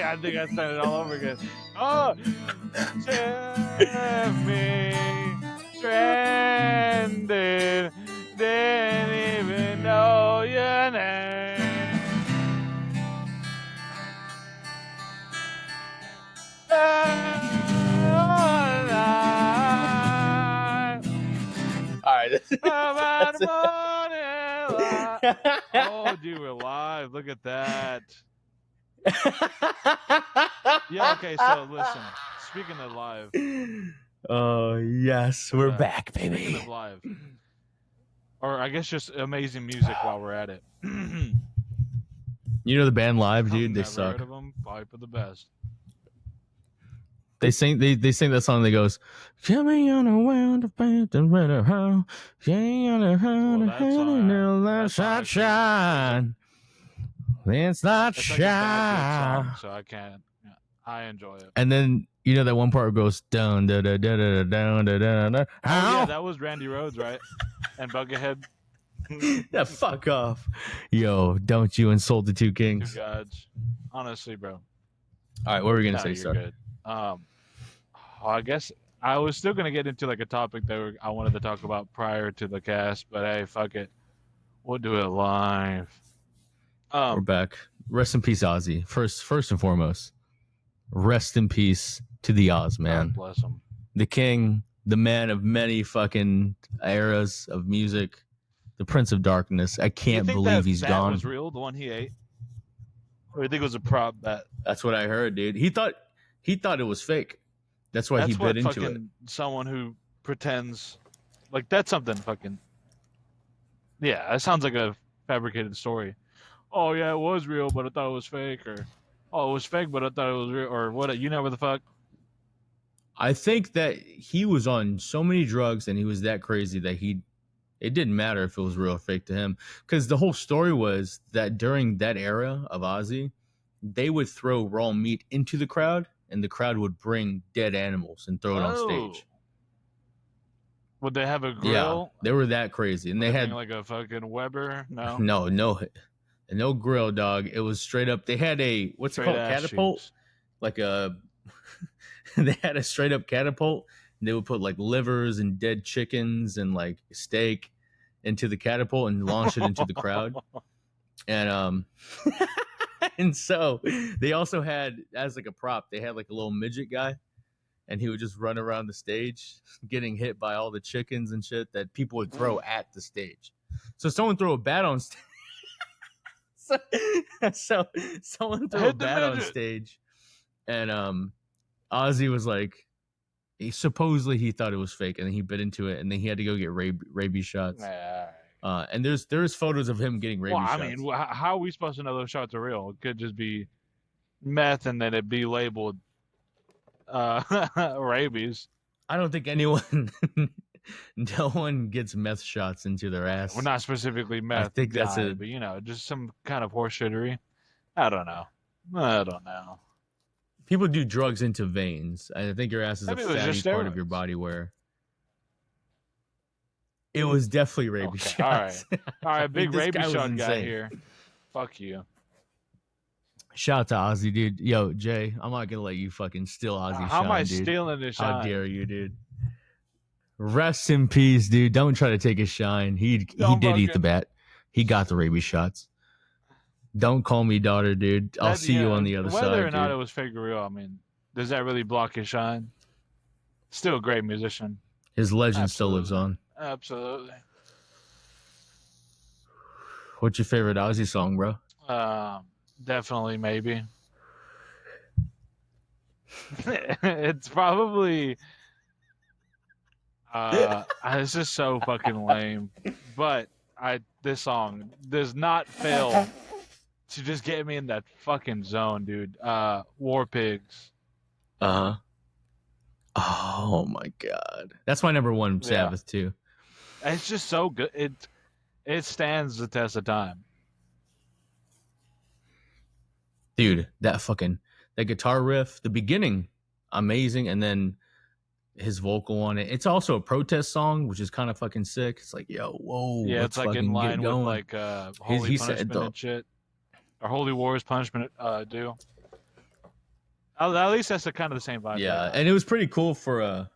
I think I started it all over again. Oh, tell me, stranded, didn't even know your name. All right. About morning light. Oh, dude, we're live. Look at that. Yeah, okay, so listen. Speaking of live. Oh, yes, we're back, baby. Speaking of live. Or I guess just amazing music while we're at it. You know the band Live, dude? They Never suck. heard of them. Probably for the best. They sing that song that goes, "Coming on a world of pain and red how, on a sunshine. It's not shine." So I can't. Yeah, I enjoy it. And then you know that one part goes down, da da da da da da da da. Oh yeah, that was Randy Rhoads, right? And Buckethead. Yeah, fuck off, yo! Don't you insult the two kings? Two gods. Honestly, bro. All right, what were we gonna say, sir? Good. I guess I was still gonna get into like a topic that I wanted to talk about prior to the cast, but hey, fuck it, we'll do it live. We're back. Rest in peace, Ozzy. First and foremost, rest in peace to the Oz man. God bless him. The king, the man of many fucking eras of music, the Prince of Darkness. I can't believe he's gone. Was real, the one he ate, or you think it was a prop bet? That's what I heard, dude. He thought it was fake. That's why he bit into it. Someone who pretends like that's something fucking. Yeah, that sounds like a fabricated story. Oh yeah, it was real, but I thought it was fake, or oh, it was fake, but I thought it was real, or what? You know what the fuck? I think that he was on so many drugs and he was that crazy that it didn't matter if it was real or fake to him, because the whole story was that during that era of Ozzy, they would throw raw meat into the crowd, and the crowd would bring dead animals and throw it on stage. Would they have a grill? Yeah, they were that crazy, and they had like a fucking Weber. No grill, dog. It was straight up. They had a what's it called, catapult, shoots. Like a. They had a straight up catapult. And they would put like livers and dead chickens and like steak into the catapult and launch it into the crowd. And and so they also had, as like a prop, they had like a little midget guy, and he would just run around the stage getting hit by all the chickens and shit that people would throw at the stage. So someone threw a bat on stage. so someone threw a bat on stage, and Ozzy was like, he thought it was fake, and then he bit into it, and then he had to go get rabies shots. And there's photos of him getting rabies shots. I mean, how are we supposed to know those shots are real? It could just be meth, and then it'd be labeled rabies. I don't think anyone, no one gets meth shots into their ass. Well, not specifically meth. I think that's it. But just some kind of horseshittery. I don't know. People do drugs into veins. I think your ass is a fatty part of your body where it was definitely rabies shots. All right, big rabies shot guy here. Fuck you. Shout out to Ozzy, dude. Yo, Jay, I'm not gonna let you fucking steal Ozzy shine, How am I dude. stealing this shine? How dare you, dude? Rest in peace, dude. Don't try to take his shine. He did eat the bat. He got the rabies shots. Don't call me daughter, dude. I'll see you on the other side. Whether or not it was fake or real, I mean, does that really block his shine? Still a great musician. His legend still lives on. Absolutely. What's your favorite Ozzy song, bro? Definitely, maybe. It's probably. It's just so fucking lame, but this song does not fail to just get me in that fucking zone, dude. War Pigs. Oh my god, that's my number one Sabbath too. It's just so good. It stands the test of time, dude. That guitar riff, the beginning, amazing, and then his vocal on it. It's also a protest song, which is kind of fucking sick. It's like, yo, whoa, yeah, it's like in line with like Holy Punishment and shit, or Holy War's Punishment do. At least that's kind of the same vibe. Yeah, and it was pretty cool for a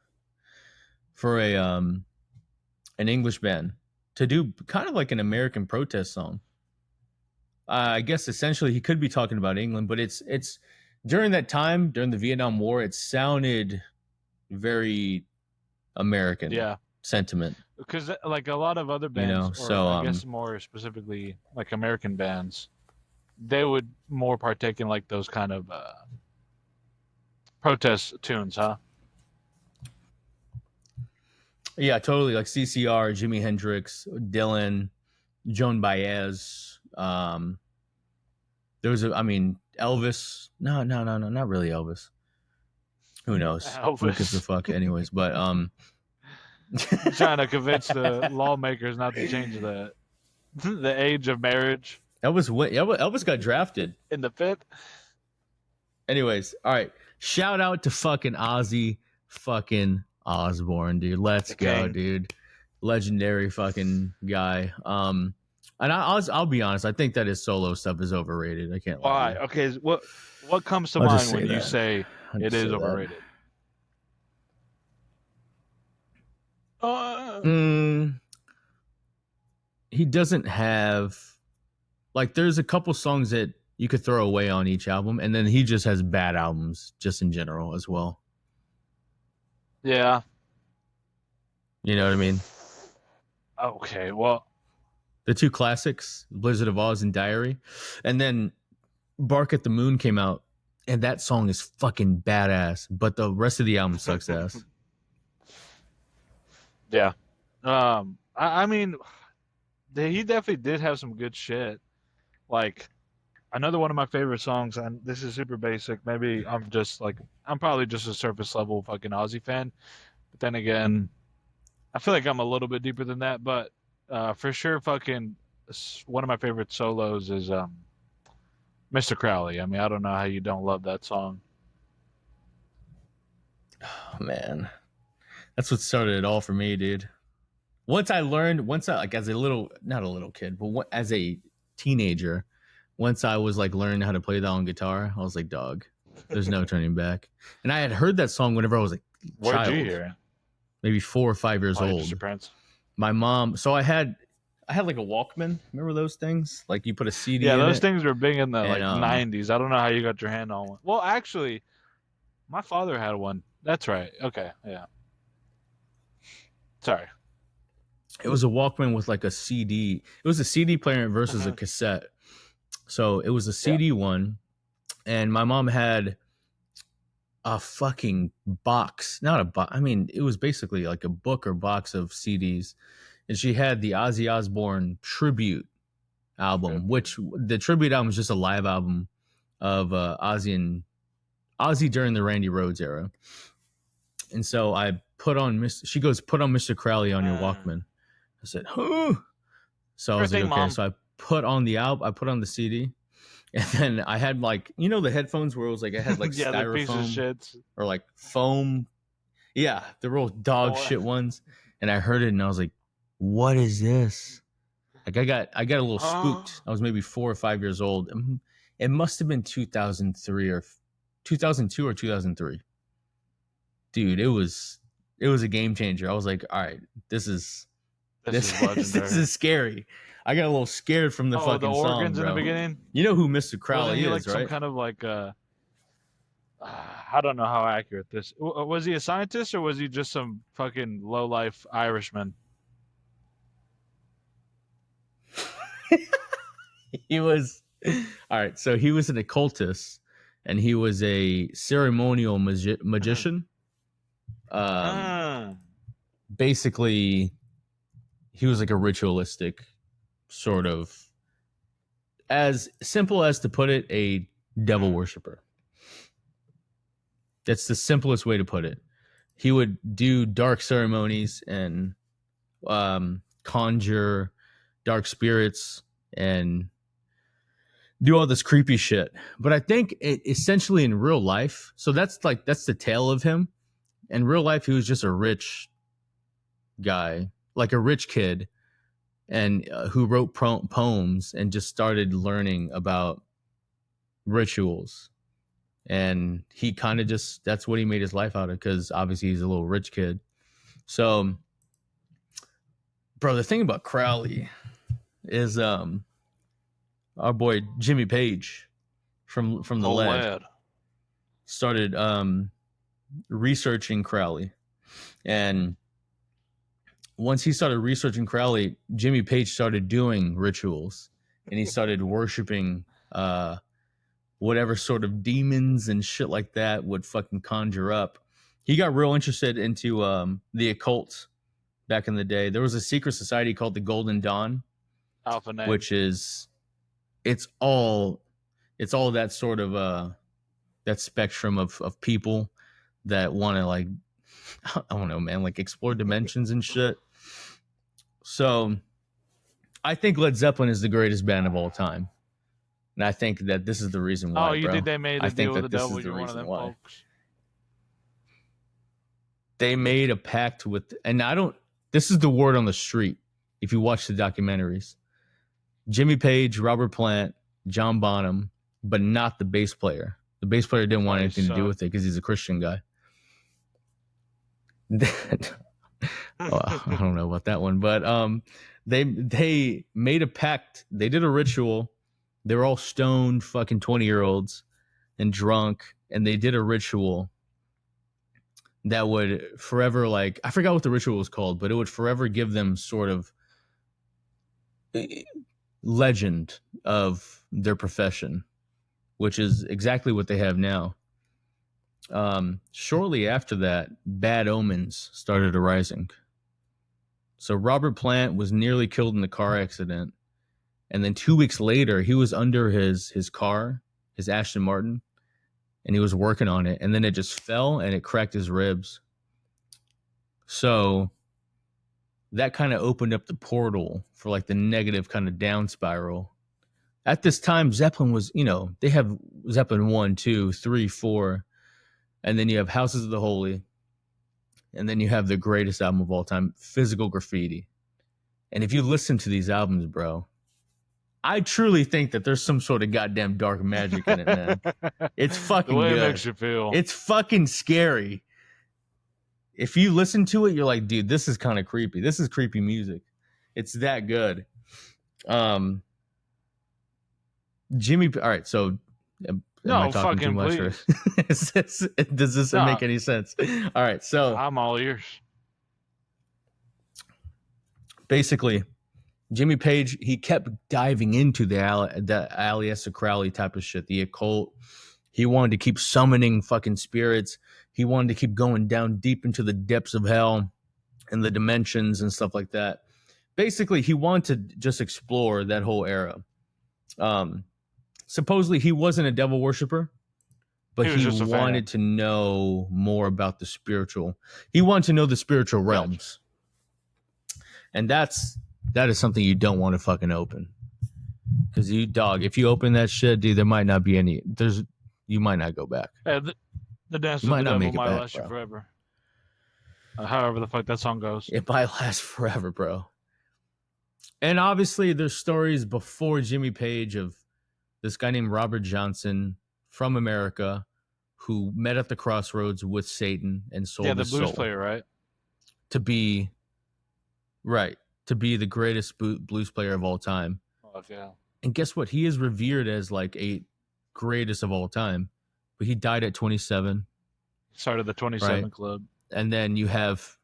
an English band to do kind of like an American protest song. I guess essentially he could be talking about England, but it's during that time during the Vietnam War, it sounded very American sentiment. Because like a lot of other bands, or so I guess more specifically like American bands, they would more partake in like those kind of protest tunes, huh? Yeah, totally. Like CCR, Jimi Hendrix, Dylan, Joan Baez. There was Elvis. No, not really Elvis. Who knows? Elvis. Who gives a fuck, anyways? But trying to convince the lawmakers not to change the age of marriage. Elvis got drafted in the fifth. Anyways, all right. Shout out to fucking Ozzy fucking Osbourne, dude. Let's go, dude. Legendary fucking guy. And I'll be honest, I think that his solo stuff is overrated. I can't lie. Why? Okay, what comes to mind when you say it is overrated? He doesn't have, like, there's a couple songs that you could throw away on each album, and then he just has bad albums just in general as well. Yeah. You know what I mean? Okay, well, the two classics, Blizzard of Oz and Diary, and then Bark at the Moon came out, and that song is fucking badass, but the rest of the album sucks ass. Yeah. I mean, he definitely did have some good shit. Like, another one of my favorite songs, and this is super basic. Maybe I'm probably just a surface level fucking Ozzy fan. But then again, I feel like I'm a little bit deeper than that. But for sure, fucking one of my favorite solos is Mr. Crowley. I mean, I don't know how you don't love that song. Oh, man. That's what started it all for me, dude. Once I like as a little, not a little kid, but as a teenager, once I was like learning how to play that on guitar, I was like, dog, there's no turning back. And I had heard that song whenever I was like a child. Where'd you hear it? Maybe 4 or 5 years old. Mr. Prince. My mom, so I had like a Walkman. Remember those things? Like you put a CD in those it? things were big in the 90s. I don't know how you got your hand on one. Well, actually, my father had one. That's right. Okay, yeah. Sorry. It was a Walkman with like a CD. It was a CD player versus a cassette. So it was a CD one, and my mom had a fucking box. Not a box. I mean, it was basically like a book or box of CDs. And she had the Ozzy Osbourne tribute album, which the tribute album is just a live album of Ozzy during the Randy Rhoads era. And so I put on put on Mr. Crowley on your Walkman. I said, huh. So I was like, okay. Mom. So I put on the album, I put on the CD, and then I had like, you know, the headphones where it was like, I had like styrofoam or like foam. Yeah, the real dog shit ones. And I heard it and I was like, what is this? Like I got a little spooked. I was maybe 4 or 5 years old. It must have been 2003 or 2002 or 2003. Dude, it was a game changer. I was like, all right, this is scary. I got a little scared from the fucking the organs song, bro. In the beginning. You know who Mr. Crowley is, like right? Some kind of like I don't know how accurate this was. He a scientist or was he just some fucking low life Irishman? He was all right. So he was an occultist, and he was a ceremonial magician. Basically, he was like a ritualistic sort of, as simple as to put it, a devil worshiper. That's the simplest way to put it. He would do dark ceremonies and conjure dark spirits and do all this creepy shit. But I think essentially in real life, so that's the tale of him. In real life, he was just a rich guy, like a rich kid, and who wrote poems and just started learning about rituals. and he kind of just, that's what he made his life out of, because obviously he's a little rich kid. So, bro, the thing about Crowley is our boy Jimmy Page from the Lead started researching Crowley. And once he started researching Crowley, Jimmy Page started doing rituals, and he started worshiping whatever sort of demons and shit like that would fucking conjure up. He got real interested into the occult back in the day. There was a secret society called the Golden Dawn, Alpha name. which is, it's all that sort of that spectrum of people that want to, like, I don't know, man, like explore dimensions and shit. So I think Led Zeppelin is the greatest band of all time. And I think that this is the reason why. Oh, you bro. think they made the deal with the devil? You're one of them why. folks. They made a pact with, and I don't, this is the word on the street. If you watch the documentaries, Jimmy Page, Robert Plant, John Bonham, but not the bass player. The bass player didn't want anything to do with it because he's a Christian guy. I don't know about that one, but they made a pact. They did a ritual. They were all stoned, fucking 20-year-olds, and drunk, and they did a ritual that would forever, like, I forgot what the ritual was called, but it would forever give them sort of legend of their profession, which is exactly what they have now. Shortly after that, bad omens started arising. So Robert Plant was nearly killed in a car accident. And then 2 weeks later, he was under his car, his Aston Martin, and he was working on it. And then it just fell and it cracked his ribs. So that kind of opened up the portal for like the negative kind of down spiral. At this time, Zeppelin was, they have Zeppelin 1, 2, 3, 4. And then you have Houses of the Holy. And then you have the greatest album of all time, Physical Graffiti. And if you listen to these albums, bro, I truly think that there's some sort of goddamn dark magic in it, man. It's fucking the way good. It makes you feel. It's fucking scary. If you listen to it, you're like, dude, this is kind of creepy. This is creepy music. It's that good. Jimmy, all right, so no, am I talking fucking too much? please. Does this make any sense? All right, so I'm all ears. Basically, Jimmy Page, he kept diving into the Aleister Crowley type of shit, the occult. He wanted to keep summoning fucking spirits. He wanted to keep going down deep into the depths of hell and the dimensions and stuff like that. Basically, he wanted to just explore that whole era. Supposedly, he wasn't a devil worshiper, but he wanted to know more about the spiritual. He wanted to know the spiritual realms. And that is something you don't want to fucking open. Because if you open that shit, dude, there might not be any. You might not go back. Yeah, the dance with the devil might last you forever. However the fuck that song goes. It might last forever, bro. And obviously, there's stories before Jimmy Page of this guy named Robert Johnson from America who met at the crossroads with Satan and sold his soul. Yeah, the blues player, right? To be the greatest blues player of all time. Oh, yeah. And guess what? He is revered as like a greatest of all time, but he died at 27. Started the 27 Club. And then you have,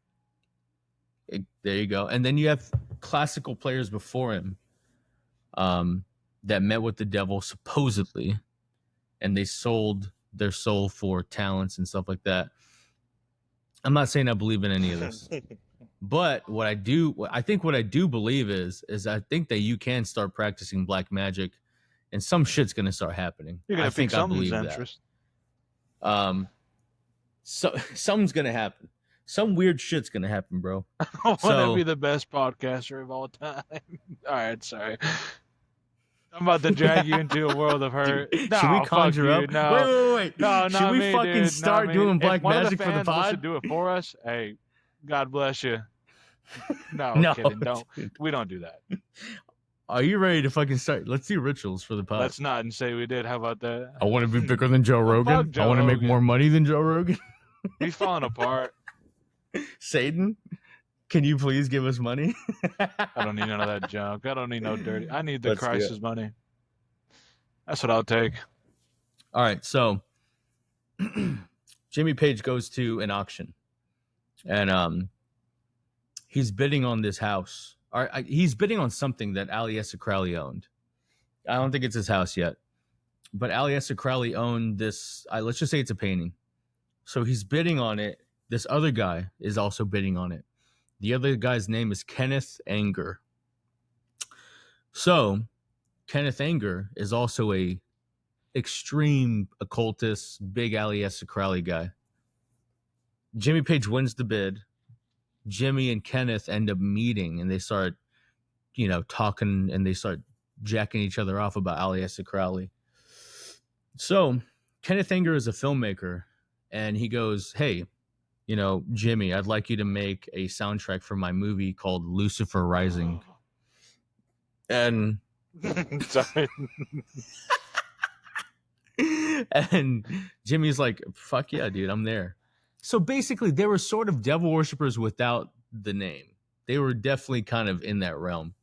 there you go. And then you have classical players before him that met with the devil supposedly, and they sold their soul for talents and stuff like that. I'm not saying I believe in any of this. But what I do believe is I think that you can start practicing black magic, and some shit's gonna start happening. I think something's interest. So something's gonna happen. Some weird shit's gonna happen, bro. I want to be the best podcaster of all time. All right, sorry. I'm about to drag you into a world of hurt. Dude, should we conjure up? No. Wait. No, should we fucking start doing black magic for the pod? To do it for us. Hey, God bless you. No, kidding. Don't. We don't do that. Are you ready to fucking start? Let's do rituals for the pod. Let's not and say we did. How about that? I want to be bigger than Joe Rogan. Fuck Joe I want to make Rogan. more money than Joe Rogan. He's falling apart. Satan, can you please give us money? I don't need none of that junk. I don't need no dirty. I need the Let's do it. crisis money. That's what I'll take. All right, so Jimmy Page goes to an auction, and he's bidding on this house. Or he's bidding on something that Aleister Crowley owned. I don't think it's his house yet, but Aleister Crowley owned this. Let's just say it's a painting. So he's bidding on it. This other guy is also bidding on it. The other guy's name is Kenneth Anger. So Kenneth Anger is also a extreme occultist, big Aleister Crowley guy. Jimmy Page wins the bid. Jimmy and Kenneth end up meeting, and they start, talking, and they start jacking each other off about Aleister Crowley. So Kenneth Anger is a filmmaker, and he goes, "Hey, Jimmy, I'd like you to make a soundtrack for my movie called Lucifer Rising." And sorry. And Jimmy's like, "Fuck yeah, dude, I'm there." So basically, they were sort of devil worshippers without the name. They were definitely kind of in that realm.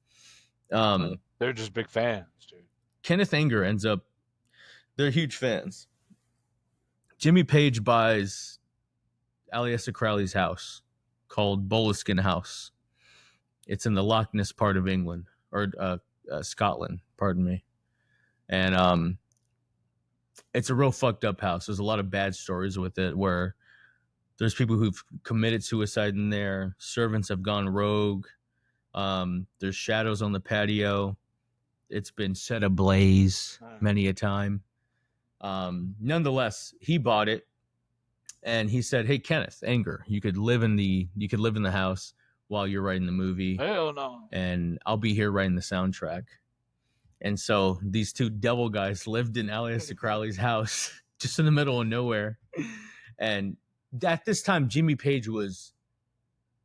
They're just big fans, dude. Kenneth Anger ends up, they're huge fans. Jimmy Page buys Aleister Crowley's house called Boleskine House. It's in the Loch Ness part of England, or Scotland, pardon me. And it's a real fucked up house. There's a lot of bad stories with it where there's people who've committed suicide in there. Servants have gone rogue. There's shadows on the patio. It's been set ablaze many a time. Nonetheless, he bought it, and he said, "Hey, Kenneth Anger, you could live in the house while you're writing the movie. Hell no. And I'll be here writing the soundtrack." And so these two devil guys lived in Aleister Crowley's house, just in the middle of nowhere. And at this time, Jimmy Page was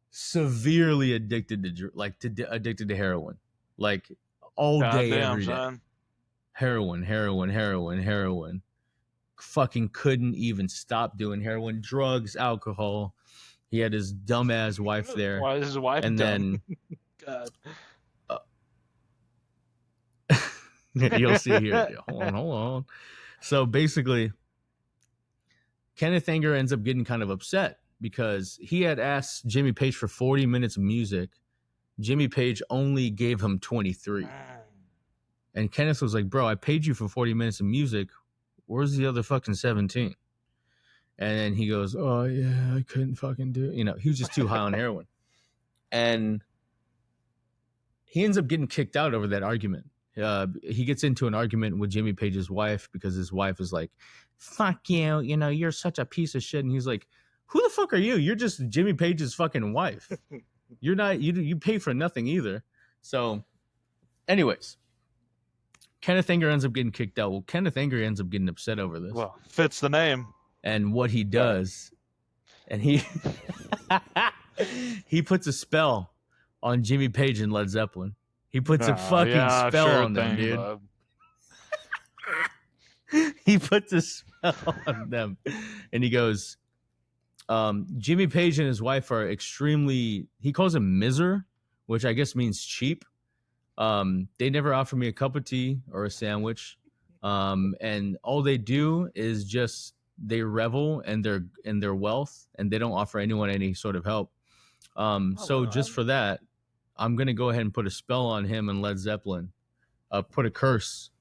severely addicted to heroin, like all day, every day. Son. Heroin. Fucking couldn't even stop doing heroin, drugs, alcohol. He had his dumbass wife there. Why is his wife and dumb? Then you'll see here. Hold on. So basically, Kenneth Anger ends up getting kind of upset because he had asked Jimmy Page for 40 minutes of music. Jimmy Page only gave him 23. And Kenneth was like, "Bro, I paid you for 40 minutes of music. Where's the other fucking 17? And then he goes, "Oh, yeah, I couldn't fucking do it." He was just too high on heroin. And he ends up getting kicked out over that argument. He gets into an argument with Jimmy Page's wife because his wife is like, "Fuck you, you're such a piece of shit." And he's like, "Who the fuck are you? You're just Jimmy Page's fucking wife. You're not, you pay for nothing either." So anyways, Kenneth Anger ends up getting kicked out. Well, Kenneth Anger ends up getting upset over this. Well, fits the name. And what he does, and he he puts a spell on Jimmy Page and Led Zeppelin. He puts a fucking spell on them, dude. He puts a spell on them. And he goes, Jimmy Page and his wife are extremely, he calls them miser, which I guess means cheap. They never offer me a cup of tea or a sandwich. And all they do is just, they revel in their wealth, and they don't offer anyone any sort of help. So just for that, I'm going to go ahead and put a spell on him and Led Zeppelin, put a curse.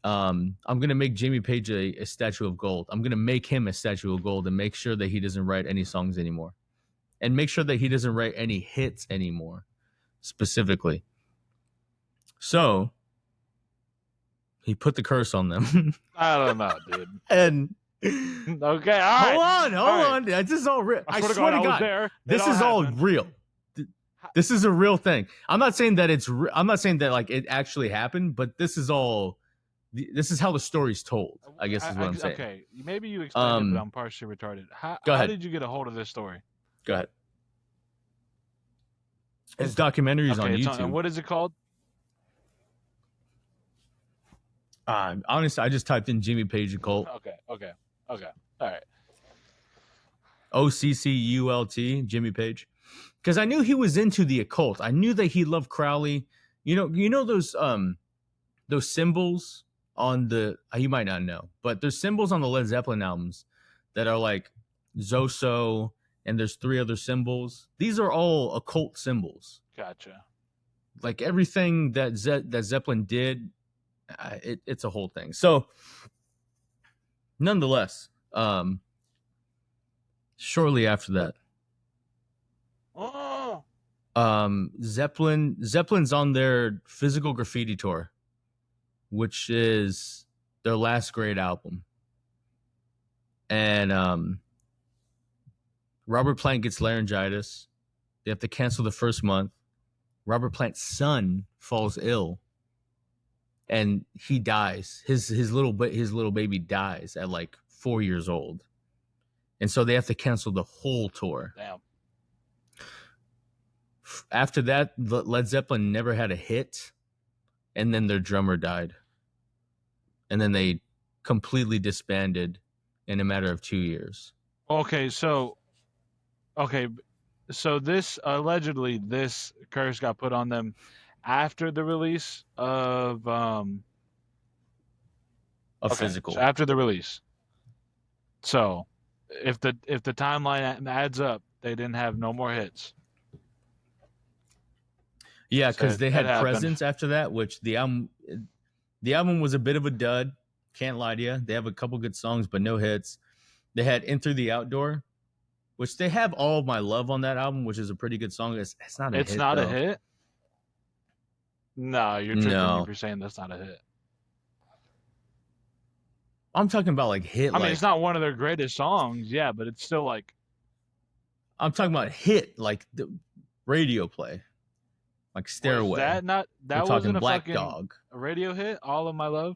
I'm going to make Jimmy Page a statue of gold. I'm going to make him a statue of gold and make sure that he doesn't write any songs anymore, and make sure that he doesn't write any hits anymore, specifically. So he put the curse on them. I don't know, dude. And okay, all right. Hold on. This is all real. I swear to God, this is all real. This is a real thing. I'm not saying that I'm not saying that like it actually happened, but this is how the story's told, I guess is what I'm saying. Okay, maybe you explained it, but I'm partially retarded. How did you get a hold of this story? Go ahead. His documentary's on YouTube. And what is it called? Honestly, I just typed in Jimmy Page occult. Okay. All right. OCCULT, Jimmy Page. Because I knew he was into the occult. I knew that he loved Crowley. You know those symbols on the you might not know, but there's symbols on the Led Zeppelin albums that are like Zoso, and there's 3 other symbols. These are all occult symbols. Gotcha. Like everything that Zeppelin did, it's a whole thing. So, nonetheless, shortly after that, Oh. Zeppelin's on their Physical Graffiti tour, which is their last great album. And Robert Plant gets laryngitis. They have to cancel the first month. Robert Plant's son falls ill, and he dies. His little baby dies at like 4 years old, and so they have to cancel the whole tour. Damn. After that, Led Zeppelin never had a hit, and then their drummer died, and then they completely disbanded in a matter of 2 years. Okay, so this allegedly this curse got put on them after the release of Physical. So after the release. So if the timeline adds up, they didn't have no more hits. Yeah, because they had Presence after that, which the album was a bit of a dud. Can't lie to you. They have a couple good songs, but no hits. They had In Through the Outdoor, which they have All of My Love on that album, which is a pretty good song. It's not a hit. It's not a hit? No, you're tricking me if you're saying that's not a hit. I'm talking about like hit. I mean, it's not one of their greatest songs, yeah, but it's still like. I'm talking about hit, like the radio play, like Stairway. Was that wasn't a Black fucking Dog. A radio hit? All of My Love?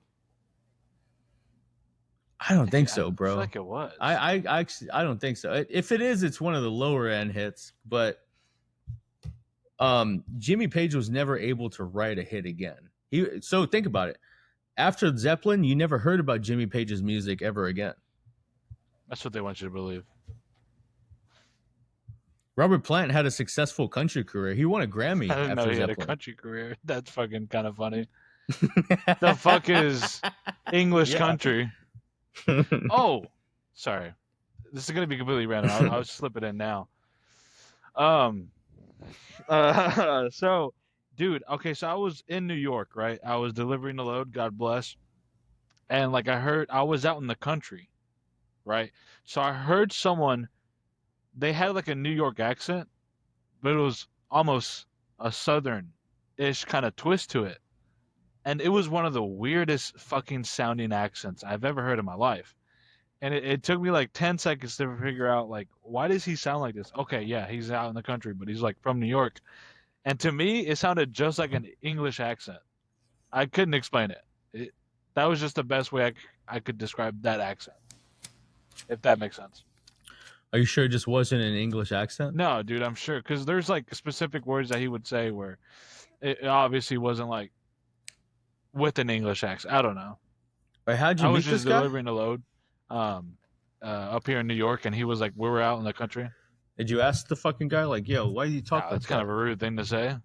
I don't think so, bro. I feel like it was. I don't think so. If it is, it's one of the lower end hits. But Jimmy Page was never able to write a hit again. So think about it. After Zeppelin, you never heard about Jimmy Page's music ever again. That's what they want you to believe. Robert Plant had a successful country career. He won a Grammy. I didn't know he Zeppelin. had a country career. That's fucking kind of funny. The fuck is English country? Oh, sorry. This is gonna be completely random. I'll slip it in now. So, dude. Okay, so I was in New York, right? I was delivering the load. God bless. And like I was out in the country, right? So I heard someone. They had like a New York accent, but it was almost a southern-ish kind of twist to it. And it was one of the weirdest fucking sounding accents I've ever heard in my life. And it took me like 10 seconds to figure out, like, why does he sound like this? Okay, yeah, he's out in the country, but he's like from New York. And to me, it sounded just like an English accent. I couldn't explain it. That was just the best way I could describe that accent, if that makes sense. Are you sure it just wasn't an English accent? No, dude, I'm sure. Because there's like specific words that he would say where it obviously wasn't like with an English accent. I don't know. Or how'd you meet this guy? I was just delivering a load up here in New York, and he was like, we were out in the country. Did you ask the fucking guy, like, yo, why do you talk like that? That's kind of a rude thing to say.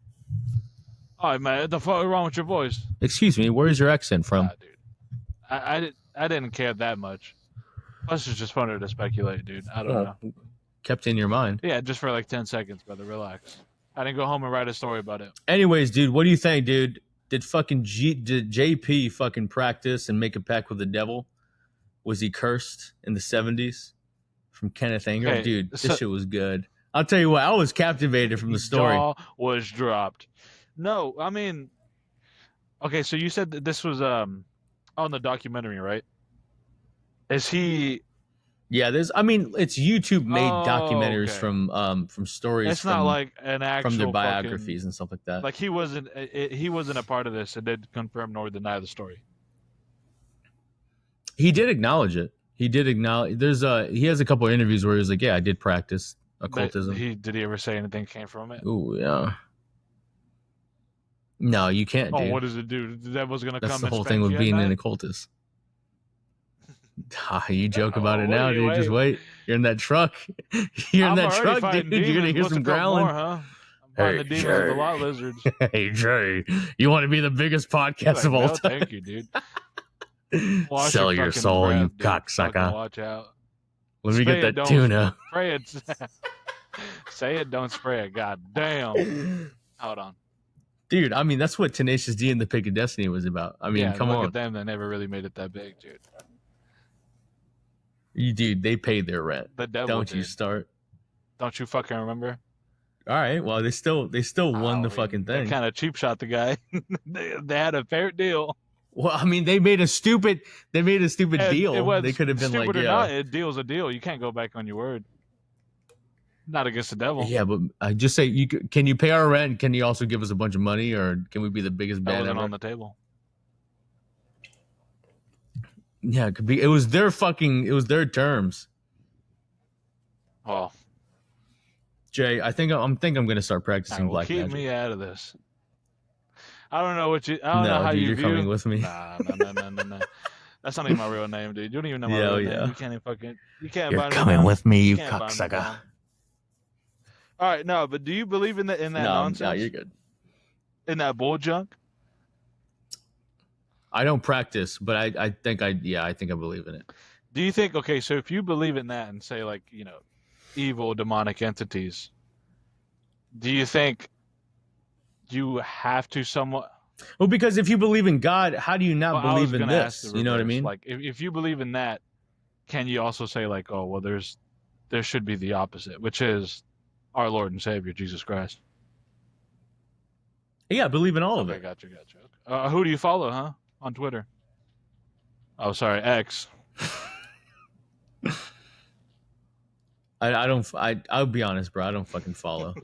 Oh, man, what the fuck is wrong with your voice? Excuse me, where's your accent from? Dude. I didn't care that much. Plus, it's just funner to speculate, dude. I don't know. Kept in your mind. Yeah, just for like 10 seconds, brother. Relax. I didn't go home and write a story about it. Anyways, dude, what do you think, dude? Did JP fucking practice and make a pact with the devil? Was he cursed in the 70s from Kenneth Anger? Okay, dude, this shit was good. I'll tell you what, I was captivated from the story. Jaw was dropped. No, I mean, okay, so you said that this was on the documentary, right? Is he? Yeah, it's YouTube made documentaries from stories. It's not like an actual from their biographies and stuff like that. Like he wasn't a part of this and didn't confirm nor deny the story. He did acknowledge it. He has a couple of interviews where he was like, "Yeah, I did practice occultism." Did he ever say anything came from it? Oh yeah. No, you can't, Oh, dude. what does it do? The devil's gonna That's come the and whole thing spank with you at being an night? occultist. You joke about Oh, it what now, do you dude. Just wait? wait. You're in that truck. You're in I'm that already truck, dude. fighting You're gonna demons. hear What's a some couple growling. more, huh? I'm fighting Hey, the demons of the Jay. lot lizards. Hey, Jay. You want to be the biggest podcast Like, of all no, time? thank you, dude. Wash your Sell your fucking soul, you breath, dude. Fucking cocksucker. watch out. Let me get Spray it, that don't tuna. spray it. Say it, don't spray it. God damn. Hold on. Dude, I mean, that's what Tenacious D and the Pick of Destiny was about. I mean, Yeah, come look on. at them. They never really made it that big, dude. Dude, they paid their rent. The devil Don't did. you start. Don't you fucking remember? All right, well, they still won the fucking They thing. kind of cheap shot the guy. they had a fair deal. Well, I mean, they made a stupid And deal. it was They could have been stupid like, or yeah, not, a deal's a deal. You can't go back on your word. Not against the devil. yeah, but I just say, can you pay our rent? Can you also give us a bunch of money, or can we be the biggest That band wasn't ever? on the table. Yeah, it could be. It was their terms. Oh, Jay, I'm gonna start practicing well, black keep magic. me out of this. I don't know how dude, you you're view. coming with me. Nah. That's not even my real name, dude. You don't even know my real name. You can't even fucking. You can't You're bind me coming down. with me, you can't bind me cocksucker. down. All right, no, but do you believe in that nonsense? No, you're good. In that bull junk? I don't practice, but I think I believe in it. Do you think, okay, so if you believe in that and say, like, evil demonic entities, do you think you have to somewhat? Well, because if you believe in God, how do you not Well, I believe was in gonna ask this? the You know what I reverse. mean? Like, if you believe in that, can you also say, like, oh, well, there should be the opposite, which is our Lord and Savior, Jesus Christ? Yeah, I believe in all of Okay, it. gotcha. Who do you follow, huh? On Twitter? Oh, sorry, X. I'll be honest, bro. I don't fucking follow.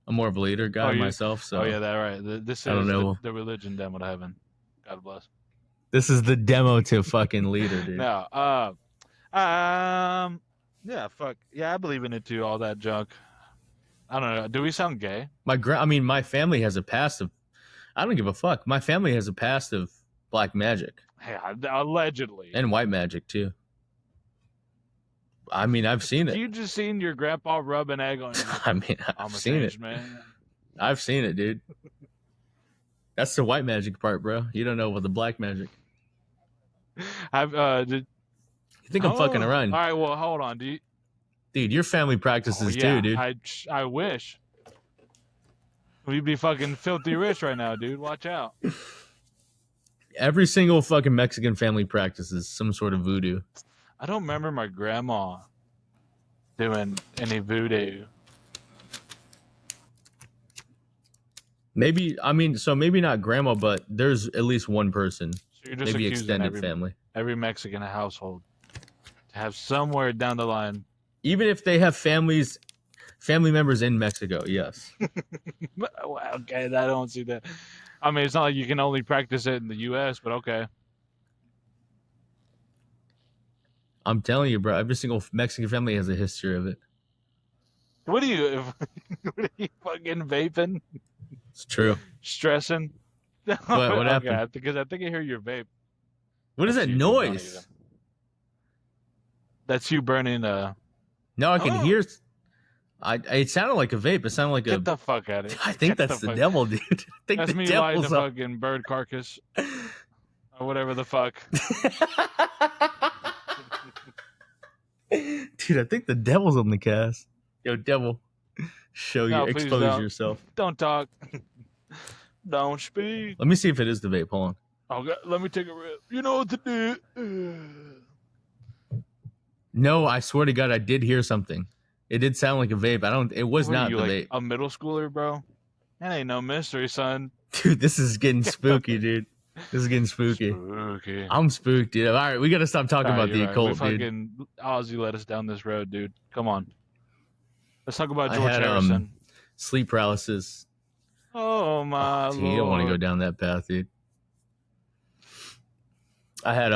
I'm more of a leader guy myself, so. Oh, yeah, that's right. This I don't is know. the religion demo to heaven. God bless. This is the demo to fucking leader, dude. No, yeah, fuck. Yeah, I believe in it too, all that junk. I don't know. Do we sound gay? My family has a past of. I don't give a fuck. My family has a past of black magic. Hey, allegedly. And white magic too. I mean, I've seen it. You just seen your grandpa rub an egg on you. I mean, I've seen it, man. I've seen it, dude. That's the white magic part, bro. You don't know about the black magic. You think I'm fucking around? All right, well, hold on. Dude, your family practices too, dude. I wish. We'd be fucking filthy rich right now, dude. Watch out. Every single fucking Mexican family practices some sort of voodoo. I don't remember my grandma doing any voodoo. Maybe not grandma, but there's at least one person. So you're just maybe accusing extended family. Every Mexican household to have somewhere down the line. Even if they have family members in Mexico, yes. Okay, I don't see that. I mean, it's not like you can only practice it in the U.S., but okay. I'm telling you, bro. Every single Mexican family has a history of it. What are you fucking vaping? It's true. Stressing? What happened? Okay, because I think I hear your vape. What is that noise? That's you burning a... No, I can hear... It sounded like a vape. It sounded like Get the fuck out of here. I think that's the devil, dude. I think that's me lighting a fucking bird carcass. Or whatever the fuck. Dude, I think the devil's on the cast. Yo, devil. Expose yourself. Don't talk. Don't speak. Let me see if it is the vape. Hold on. Okay, let me take a rip. You know what to do. No, I swear to God, I did hear something. It did sound like a vape. It was not the vape. A middle schooler, bro? That ain't no mystery, son. Dude, this is getting spooky, dude. This is getting spooky. I'm spooked, dude. All right, we got to stop talking about the occult, dude. Fucking Ozzy led us down this road, dude. Come on. Let's talk about George Harrison. Sleep paralysis. Oh, my Lord. You don't want to go down that path, dude. I had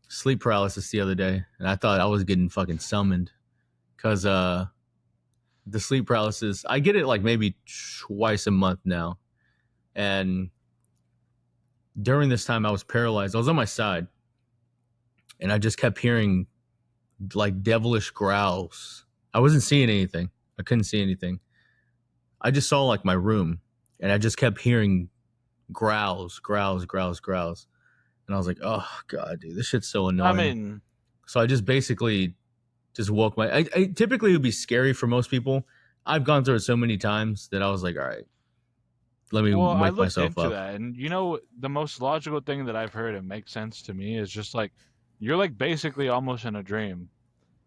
sleep paralysis the other day, and I thought I was getting fucking summoned. Because the sleep paralysis, I get it like maybe twice a month now. And during this time, I was paralyzed. I was on my side, and I just kept hearing like devilish growls. I wasn't seeing anything. I couldn't see anything. I just saw like my room, and I just kept hearing growls, growls, growls, growls. And I was like, oh god, dude, this shit's so I annoying. mean, So I just basically just woke my. I typically it would be scary for most people. I've gone through it so many times that I was like, all right, let me well, I wake looked myself into up. that, and the most logical thing that I've heard and makes sense to me is just like you're like basically almost in a dream,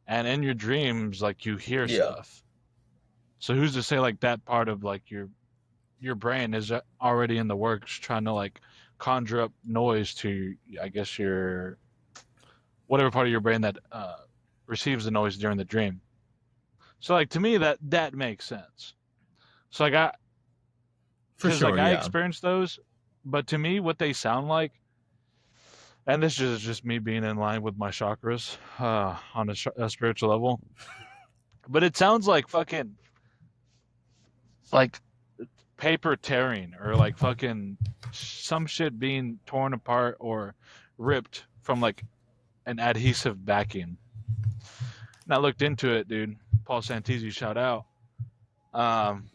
and in your dreams, like you hear Yeah, stuff. So who's to say like that part of like your brain is already in the works, trying to like conjure up noise to, I guess, your whatever part of your brain that receives the noise during the dream. So like to me that makes sense. So like for because like sure. I Yeah, experienced those, but to me what they sound like, and this is just me being in line with my chakras on a spiritual level, but it sounds like fucking like paper tearing or like fucking some shit being torn apart or ripped from like an adhesive backing. And I looked into it, dude. Paul Santisi, shout out. Um,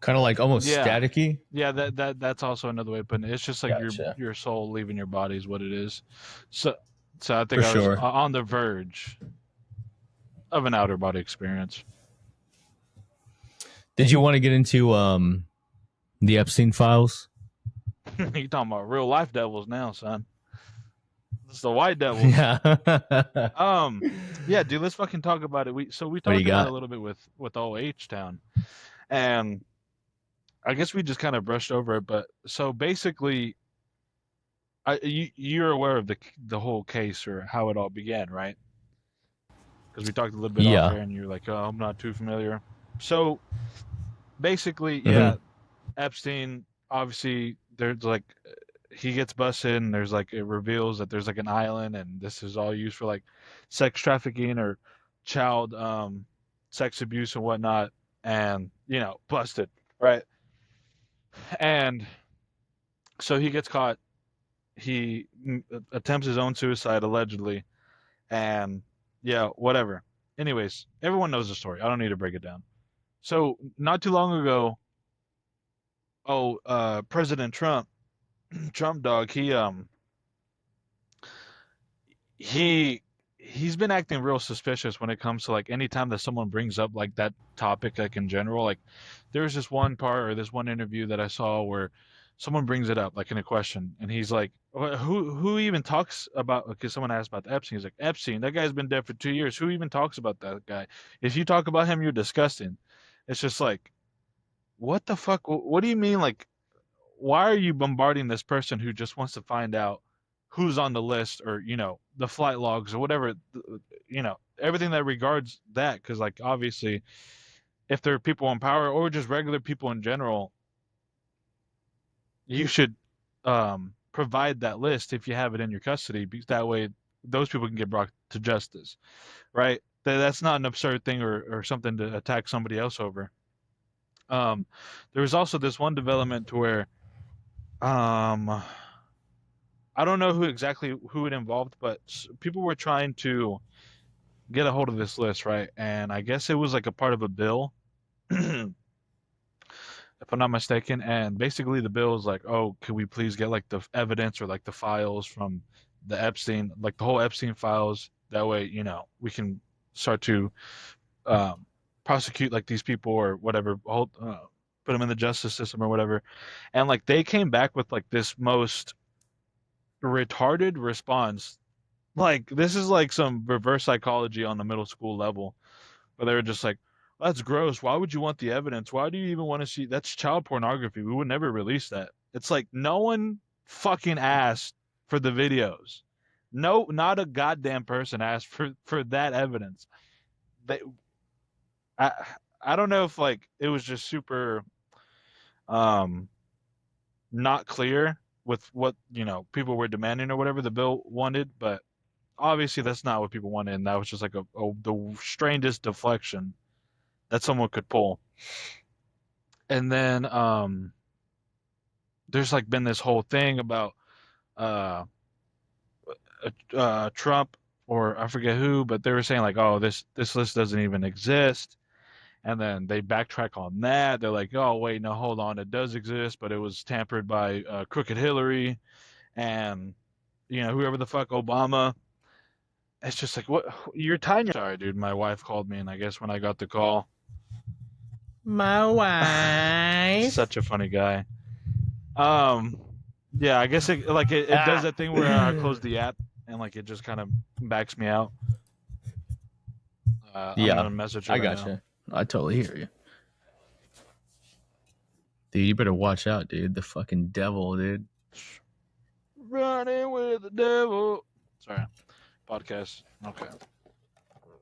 kind of like almost yeah, staticky. yeah. That's also another way of putting it. It's just like Gotcha. your soul leaving your body is what it is. So I For think I was sure. on the verge of an outer body experience. Did you want to get into the Epstein files? You talking about real life devils now, son? It's the white devils. Yeah. Um, yeah, dude. Let's fucking talk about it. We What do you talked about it a got? little bit with OH Town, and I guess we just kind of brushed over it. But so basically, you're aware of the whole case or how it all began, right? Because we talked a little bit off Yeah. air, and you're like, "Oh, I'm not too familiar." So basically, Hmm. yeah, Epstein. Obviously, there's like he gets busted, and there's like it reveals that there's like an island, and this is all used for like sex trafficking or child sex abuse and whatnot, and busted, right? And so he gets caught. He attempts his own suicide allegedly, and yeah, whatever. Anyways, everyone knows the story. I don't need to break it down. So not too long ago, President Trump, Trump dog, he he's been acting real suspicious when it comes to like anytime that someone brings up like that topic, like in general. Like there was this one part or this one interview that I saw where someone brings it up like in a question, and he's like, who even talks about?" Because someone asked about the Epstein. He's like, Epstein, that guy's been dead for 2 years. Who even talks about that guy? If you talk about him, you're disgusting. It's just like, what the fuck? What do you mean? Like, why are you bombarding this person who just wants to find out who's on the list, or the flight logs or whatever, everything that regards that? Because like obviously, if there are people in power or just regular people in general, you should provide that list if you have it in your custody, because that way those people can get brought to justice, right? That's not an absurd thing or something to attack somebody else over. um there was also this one development to where um I don't know who it involved, but people were trying to get a hold of this list, right? And I guess it was like a part of a bill, if I'm not mistaken. And basically, the bill is like, "Oh, can we please get like the evidence or like the files from the Epstein, like the whole Epstein files? That way, we can start to um, prosecute like these people or whatever, put them in the justice system or whatever." And like they came back with like this most retarded response. Like this is like some reverse psychology on the middle school level, where they were just like, "That's gross. Why would you want the evidence? Why do you even want to see? That's child pornography. We would never release that." It's like no one fucking asked for the videos. No, not a goddamn person asked for that evidence. They, I, I don't know if like it was just super um not clear with what people were demanding or whatever the bill wanted, but obviously that's not what people wanted, and that was just like the strangest deflection that someone could pull. And then there's like been this whole thing about uh, Trump or I forget who, but they were saying like, oh, this list doesn't even exist, and then they backtrack on that. They're like, oh wait, no, hold on, it does exist, but it was tampered by Crooked Hillary and whoever the fuck Obama. It's just like, what? You're tying your. Sorry, dude. My wife called me, and I guess when I got the call, My wife. such a funny guy. Um, yeah, I guess it does that thing where I close the app and like it just kind of backs me out. I'm Yeah, gonna message her I right now. gotcha. I totally hear you. Dude, you better watch out, dude. The fucking devil, dude. Running with the devil. Sorry, podcast. Okay.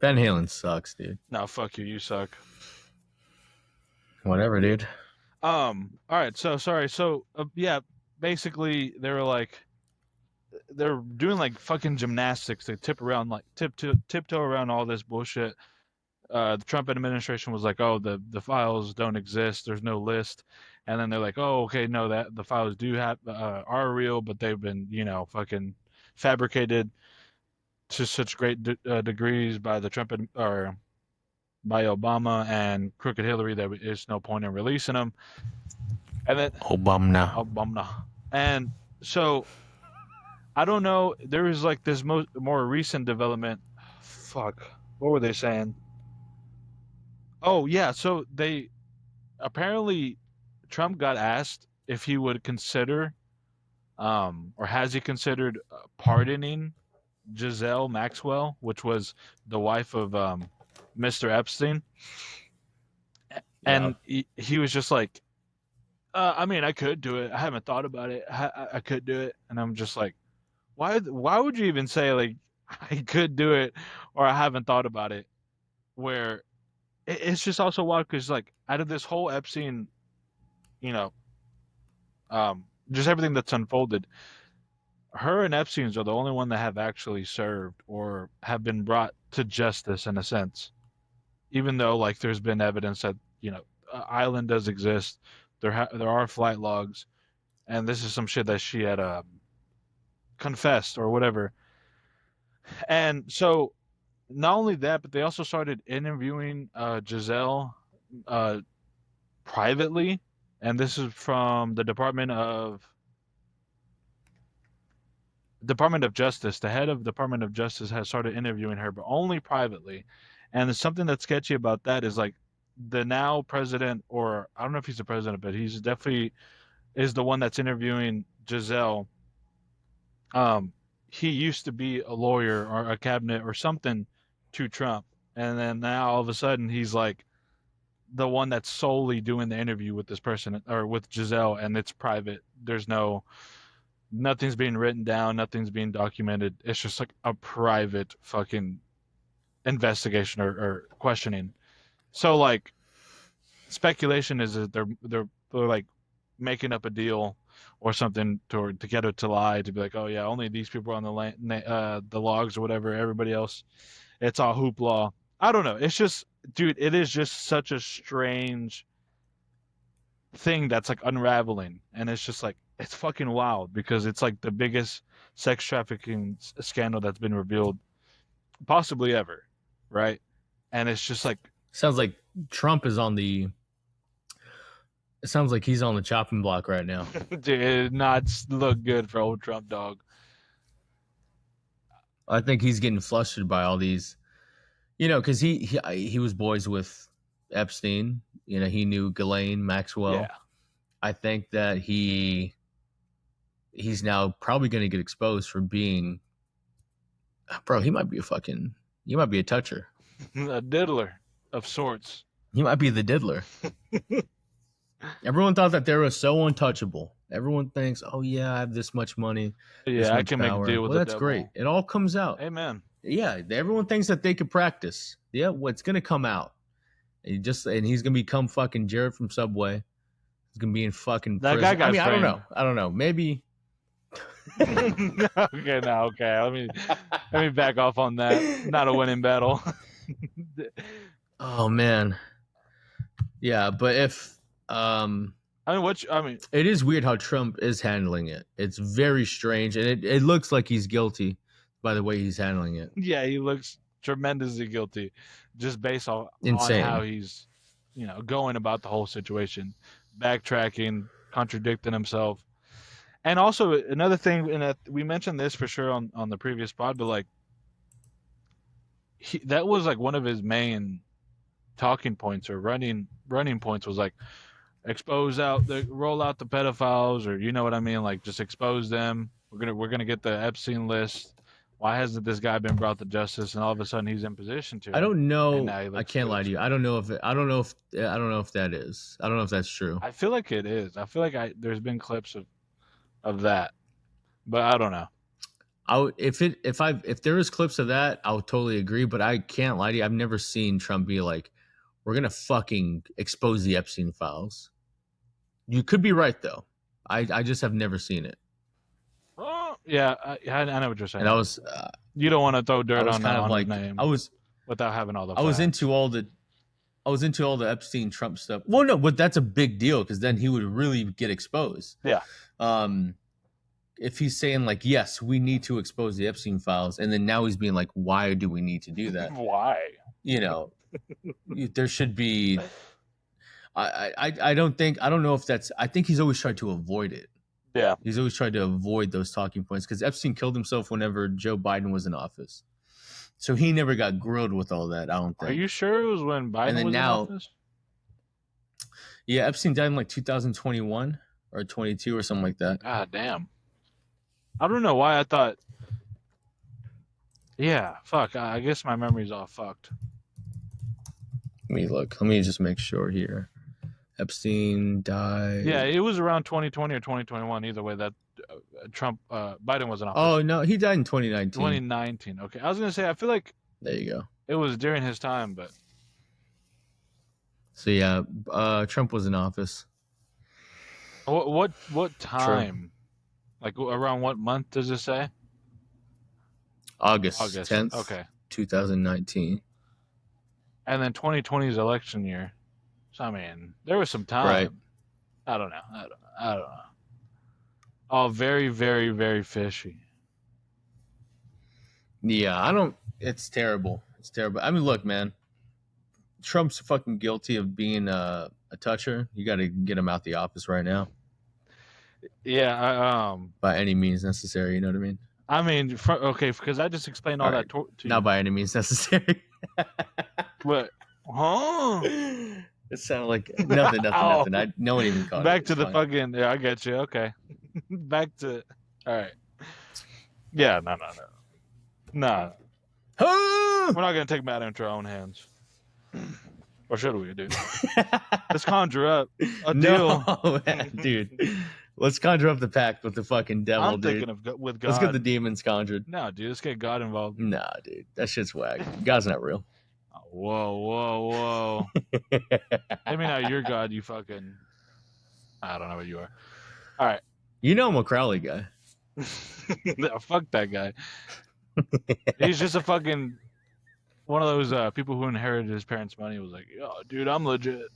Van Halen sucks, dude. No, fuck you. You suck. Whatever, dude. All right. So sorry. So yeah, basically they were like they're doing like fucking gymnastics. They tiptoe around all this bullshit. The Trump administration was like, "Oh, the files don't exist. There's no list," and then they're like, "Oh, okay, no, that the files do have are real, but they've been fucking fabricated to such great degrees by the or by Obama and Crooked Hillary that there's no point in releasing them." And then Obama. Obama, and so I don't know. There was like this more recent development. Fuck, what were they saying? Oh yeah, so they apparently Trump got asked if he would consider, or has he considered pardoning Giselle Maxwell, which was the wife of Mr. Epstein, Yeah. and he was just like, I mean, I could do it. I haven't thought about it. I could do it, and I'm just like, why would you even say like I could do it or I haven't thought about it? Where it's just also wild because like out of this whole Epstein, you know, just everything that's unfolded, her and Epstein's are the only one that have actually served or have been brought to justice in a sense. Even though like there's been evidence that island does exist, there are flight logs, and this is some shit that she had confessed or whatever. And so not only that, but they also started interviewing Giselle uh, privately, and this is from the Department of Justice. The head of Department of Justice has started interviewing her, but only privately. And there's something that's sketchy about that is like the now president, or I don't know if he's the president, but he's definitely is the one that's interviewing Giselle. Um, he used to be a lawyer or a cabinet or something to Trump, and then now all of a sudden he's like the one that's solely doing the interview with this person or with Giselle, and it's private. There's nothing's being written down, nothing's being documented. It's just like a private fucking investigation or questioning. So like speculation is that they're like making up a deal or something to get her to lie to be like, oh yeah, only these people are on the logs or whatever. Everybody else, it's all hoopla. I don't know. It's just, dude, it is just such a strange thing that's like unraveling, and it's just like it's fucking wild because it's like the biggest sex trafficking scandal that's been revealed possibly ever, right? And it's just like Sounds like Trump is on the. It sounds like he's on the chopping block right now. dude, it did not look good for old Trump dog. I think he's getting flustered by all these, because he was boys with Epstein. He knew Ghislaine Yeah. Maxwell. I think that he's now probably going to get exposed for being, bro. He might be a toucher. A diddler of sorts. He might be the diddler. Everyone thought that they were so untouchable. Everyone thinks, oh yeah, I have this much money, this Yeah, I much can make a power. deal with Well, the that's devil. great. It all comes out. Amen. Yeah, everyone thinks that they could practice. Yeah, what's gonna come out? And he's gonna become fucking Jared from Subway. He's gonna be in fucking That prison. guy got I don't framed. know. I don't know. Maybe. Okay, now okay. Let me back off on that. Not a winning battle. Oh man. Yeah, but if I mean, it is weird how Trump is handling it. It's very strange, and it looks like he's guilty by the way he's handling it. yeah, he looks tremendously guilty, just based on how Insane. he's, going about the whole situation, backtracking, contradicting himself, and also another thing, and that we mentioned this for sure on the previous pod, but like, that was like one of his main talking points or running points was like roll out the pedophiles, or you know what I mean, like just expose them. We're gonna get the Epstein list. Why hasn't this guy been brought to justice? And all of a sudden he's in position to. I don't know. And now he I looks can't lie to you. I don't know if that is. I don't know if that's true. I feel like it is. I feel like there's been clips of that, but I don't know. If there is clips of that, I'll totally agree. But I can't lie to you. I've never seen Trump be like, "We're gonna fucking expose the Epstein files." You could be right though. I just have never seen it. Oh yeah, I know what you're saying. And I was you don't want to throw dirt on kind of like his name. I was without having all the. I was into all the Epstein Trump stuff. Well, no, but that's a big deal because then he would really get exposed. Yeah. If he's saying like, yes, we need to expose the Epstein files, and then now he's being like, why do we need to do that? Why? There should be. I don't know if that's. I think he's always tried to avoid it. Yeah. He's always tried to avoid those talking points because Epstein killed himself whenever Joe Biden was in office. So he never got grilled with all that, I don't think. Are you sure it was when Biden was in office? Yeah, Epstein died in like 2021 or 22 or something like that. God damn. I don't know why I thought. Yeah, fuck. I guess my memory's all fucked. Let me look. Let me just make sure here. Epstein died. Yeah, it was around 2020 or 2021. Either way, that Biden was in office. Oh, no, he died in 2019. 2019. Okay. I was going to say, I feel like. There you go. It was during his time, but. So, yeah, Trump was in office. What time? True. Like around what month does it say? August 10th. Okay. 2019. And then 2020's election year. So, I mean, there was some time. Right. I don't know. Oh, very, very, very fishy. Yeah, it's terrible. It's terrible. I mean, look, man. Trump's fucking guilty of being a toucher. You got to get him out the office right now. Yeah, by any means necessary, you know what I mean? I mean, okay, because I just explained all that to you. Not by any means necessary. What? Huh? It sounded like nothing. No one even caught it. Back to the fucking. Yeah, I get you. Okay. Back to. All right. Yeah, no. Nah. We're not gonna take matter into our own hands. Or should we, dude? Let's conjure up a deal. No, man, dude. Let's conjure up the pact with the fucking devil, I'm dude. thinking of with God. Let's get the demons conjured. No, dude. Let's get God involved. Nah, dude. That shit's whack. God's not real. Whoa. I mean, you're God, you fucking. I don't know what you are. All right. You know I'm a Crowley guy. No, fuck that guy. He's just a fucking one of those people who inherited his parents' money. Was like, yo, dude, I'm legit.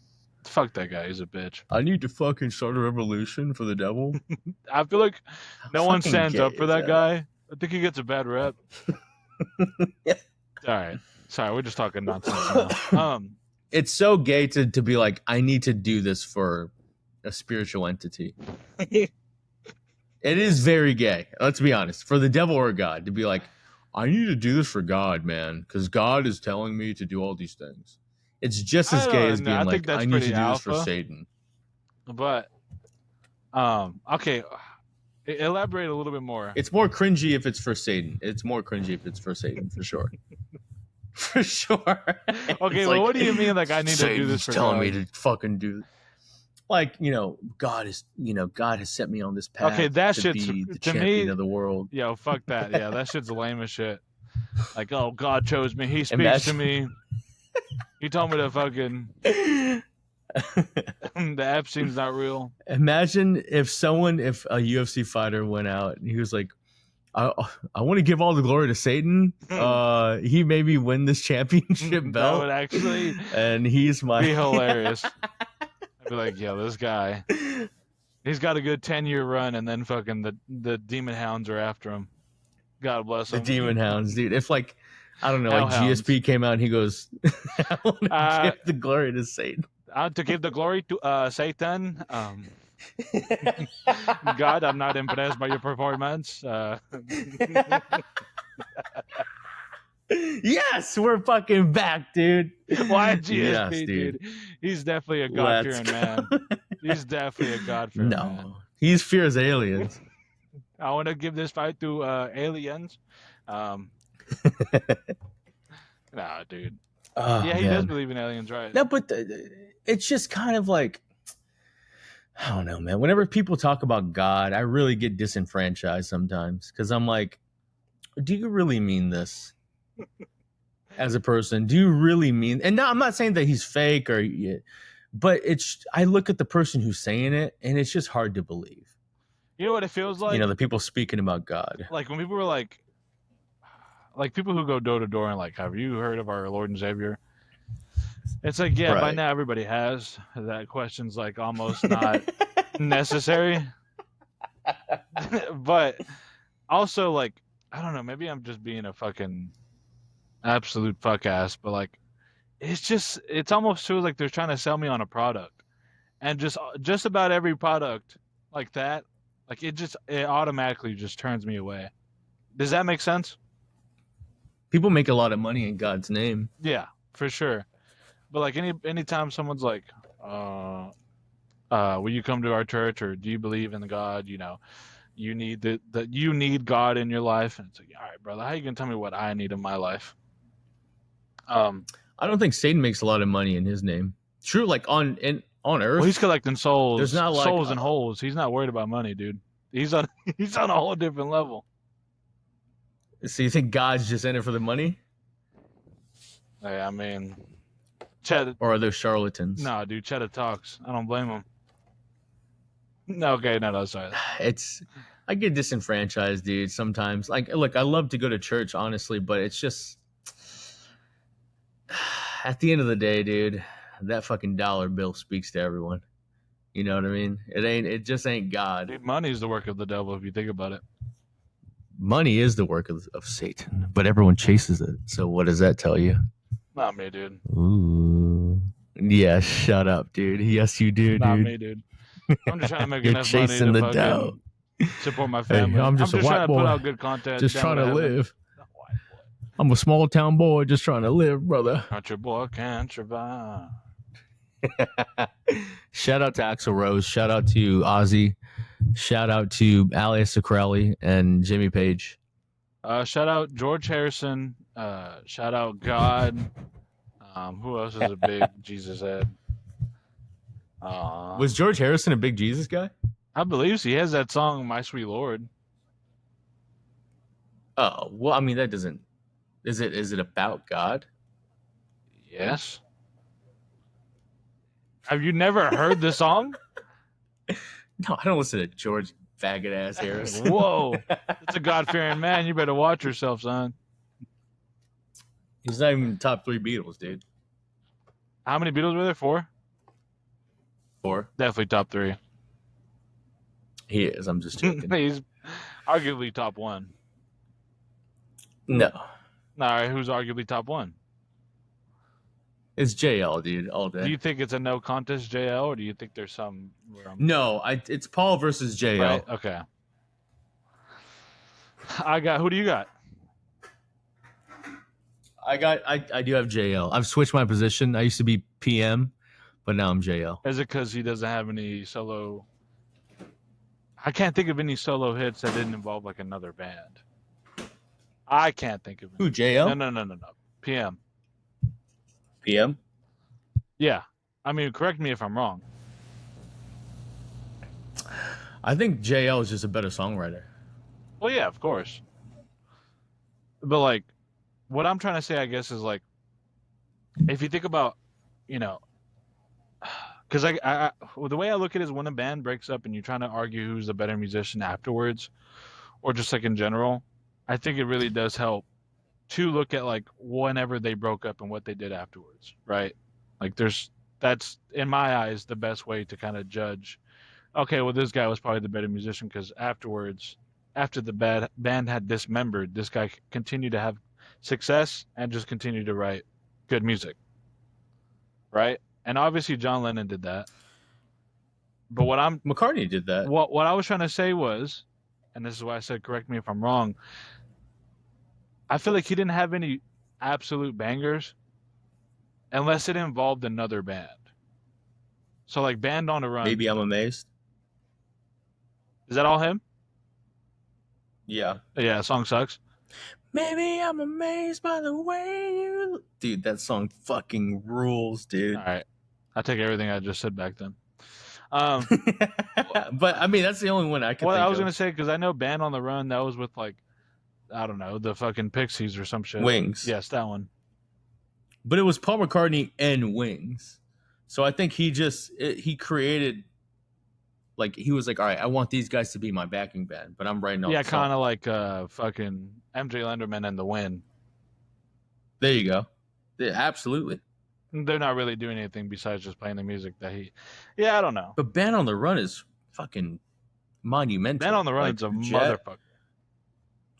Fuck that guy. He's a bitch. I need to fucking start a revolution for the devil. I feel like no one stands up for that guy. I think he gets a bad rep. Yeah. All right. Sorry, we're just talking nonsense now. It's so gay to be like, I need to do this for a spiritual entity. It is very gay. Let's be honest. For the devil or God to be like, I need to do this for God, man, because God is telling me to do all these things. It's just as gay as being like, I need to do this for Satan. But, okay, elaborate a little bit more. It's more cringy if it's for Satan. It's more cringy if it's for Satan, for sure. For sure. Okay, well, like, what do you mean? Like, I need to do this for telling God? Me to fucking do. Like, God has set me on this path. Okay, that to shit's be the to champion me. Of the world. Yo, fuck that. Yeah, that shit's lame as shit. Like, oh, God chose me. He speaks to me. He told me to fucking. The Epstein's not real. Imagine if a UFC fighter went out and he was like, I want to give all the glory to Satan. He made me win this championship belt. That would actually and he's my be hilarious. Be like, yo, this guy, he's got a good 10-year run, and then fucking the demon hounds are after him. God bless The him. demon hounds, dude. If like, I don't know, like Hellhounds. GSP came out and he goes, I want to give the glory to Satan. To give the glory to Satan. God, I'm not impressed by your performance. Yes, we're fucking back, dude. Why GSP, Yes, dude? He's definitely a God-fearing man. He's definitely a God-fearing man. No, he fears aliens. I want to give this fight to aliens. Nah, dude. Oh, Yeah, he man. does believe in aliens, right? No, but it's just kind of like, I don't know, man. Whenever people talk about God, I really get disenfranchised sometimes because I'm like, do you really mean this? As a person, do you really mean? And now I'm not saying that he's fake or, but I look at the person who's saying it, and it's just hard to believe. You know what it feels like? You know, the people speaking about God. Like when people were like people who go door to door and like, have you heard of our Lord and Savior? It's like, yeah, by now everybody has. That question's like almost not necessary. But also, like, I don't know, maybe I'm just being a fucking absolute fuck ass, but like, it's almost feels like they're trying to sell me on a product. And just about every product like that, like it automatically just turns me away. Does that make sense? People make a lot of money in God's name. Yeah, for sure. But like anytime someone's like, will you come to our church, or do you believe in God? You know, you need you need God in your life, and it's like, all right, brother, how you gonna tell me what I need in my life? I don't think Satan makes a lot of money in his name. True, like on Earth. Well, he's collecting souls. There's not like, souls and holes. He's not worried about money, dude. He's on a whole different level. So you think God's just in it for the money? Hey, I mean, or are those charlatans? No, dude, Cheddar talks. I don't blame him. No, okay, no, sorry. I get disenfranchised, dude, sometimes. Like, look, I love to go to church, honestly, but it's just, at the end of the day, dude, that fucking dollar bill speaks to everyone. You know what I mean? It just ain't God. Dude, money is the work of the devil, if you think about it. Money is the work of Satan, but everyone chases it. So what does that tell you? Not me, dude. Ooh. Yeah, shut up, dude. Yes, you do, dude. Not me, dude. I'm just trying to make enough money to the dough. Support my family. Hey, I'm just a trying white to boy. put out good content. Just trying to live. I'm a small town boy just trying to live, brother. Country boy can't survive. Shout out to Axl Rose. Shout out to Ozzy. Shout out to Alias Sacrelli and Jimmy Page. Shout out George Harrison. Shout out God. Who else is a big Jesus head? Was George Harrison a big Jesus guy? I believe so. He has that song, My Sweet Lord. Oh, well, I mean, that doesn't... Is it about God? Yes. Have you never heard the song? No, I don't listen to George faggot ass Harrison. Whoa. That's a God-fearing man. You better watch yourself, son. He's not even top 3 Beatles, dude. How many Beatles were there? 4? 4. Definitely top 3. He is. I'm just joking. He's arguably top 1. No. All right, who's arguably top 1? It's JL, dude, all day. Do you think it's a no contest JL, or do you think there's some? No, it's Paul versus JL. Right? Okay. Who do you got? I do have JL. I've switched my position. I used to be PM, but now I'm JL. Is it because he doesn't have any solo? I can't think of any solo hits that didn't involve like another band. I can't think of it. Who, JL? No. PM. PM? Yeah. I mean, correct me if I'm wrong. I think JL is just a better songwriter. Well, yeah, of course. But like, what I'm trying to say, I guess, is like, if you think about, because the way I look at it is when a band breaks up and you're trying to argue who's the better musician afterwards, or just like in general, I think it really does help to look at like whenever they broke up and what they did afterwards, right? Like there's That's, in my eyes, the best way to kind of judge. Okay, well, this guy was probably the better musician because afterwards, after the band had dismembered, this guy continued to have success and just continued to write good music, right? And obviously, John Lennon did that. But McCartney did that. what I was trying to say was, and this is why I said, correct me if I'm wrong. I feel like he didn't have any absolute bangers unless it involved another band. So like Band on the Run. Maybe I'm Amazed. Is that all him? Yeah. Yeah, the song sucks. Maybe I'm amazed by the way you... Dude, that song fucking rules, dude. All right. I take everything I just said back then. But I mean, that's the only one I could think I was of. going to say, because I know Band on the Run, that was with like, I don't know, the fucking Pixies or some shit. Wings. Yes, that one. But it was Paul McCartney and Wings. So I think he created, like, he was like, all right, I want these guys to be my backing band, but I'm writing all Yeah, the kind of songs. like fucking MJ Lenderman and The Wind. There you go. Yeah, absolutely. They're not really doing anything besides just playing the music that he... Yeah, I don't know. But Band on the Run is fucking monumental. Band on the Run like, is a motherfucker.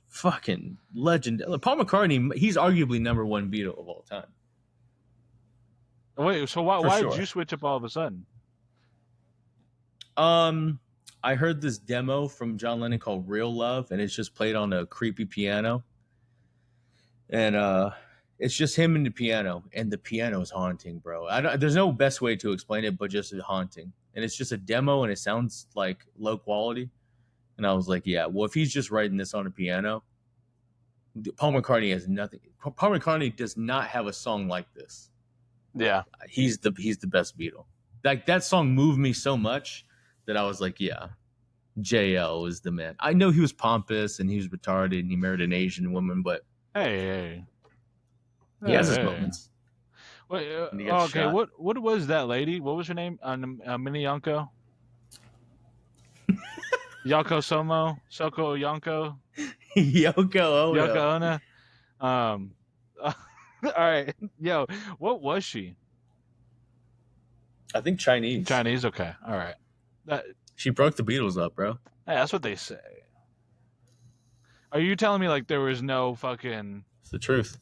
Fucking legend. Paul McCartney, he's arguably number one Beatle of all time. Wait, so why did you switch up all of a sudden? I heard this demo from John Lennon called Real Love, and it's just played on a creepy piano. And it's just him and the piano, and the piano is haunting, bro. There's no best way to explain it, but just haunting. And it's just a demo, and it sounds like low quality. And I was like, yeah, well, if he's just writing this on a piano, Paul McCartney has nothing. Paul McCartney does not have a song like this. Yeah, he's the best Beatle. Like, that song moved me so much that I was like, yeah, JL is the man. I know he was pompous and he was retarded and he married an Asian woman, but hey. He has his moments. Wait, okay, shot. What was that lady? What was her name? Mini Yonko? Yoko Soko Yonko? Yoko Ono. All right. Yo, what was she? I think Chinese. Chinese, okay. All right. She broke the Beatles up, bro. Hey, that's what they say. Are you telling me like there was no fucking... It's the truth.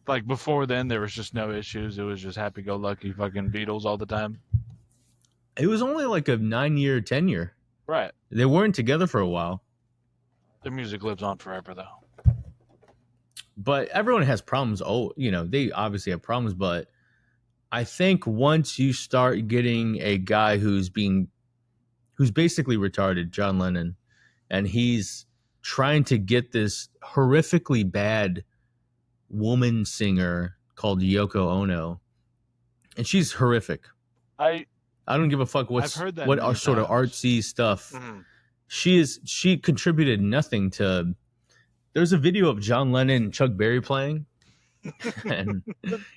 Like before then there was just no issues. It was just happy-go-lucky fucking Beatles all the time? It was only like a 9-year tenure. Right. They weren't together for a while. Their music lives on forever, though. But everyone has problems. Oh, they obviously have problems, but I think once you start getting a guy who's basically retarded, John Lennon, and he's trying to get this horrifically bad woman singer called Yoko Ono, and she's horrific. I don't give a fuck what are sort of artsy stuff. Mm-hmm. She contributed nothing to. There's a video of John Lennon and Chuck Berry playing, and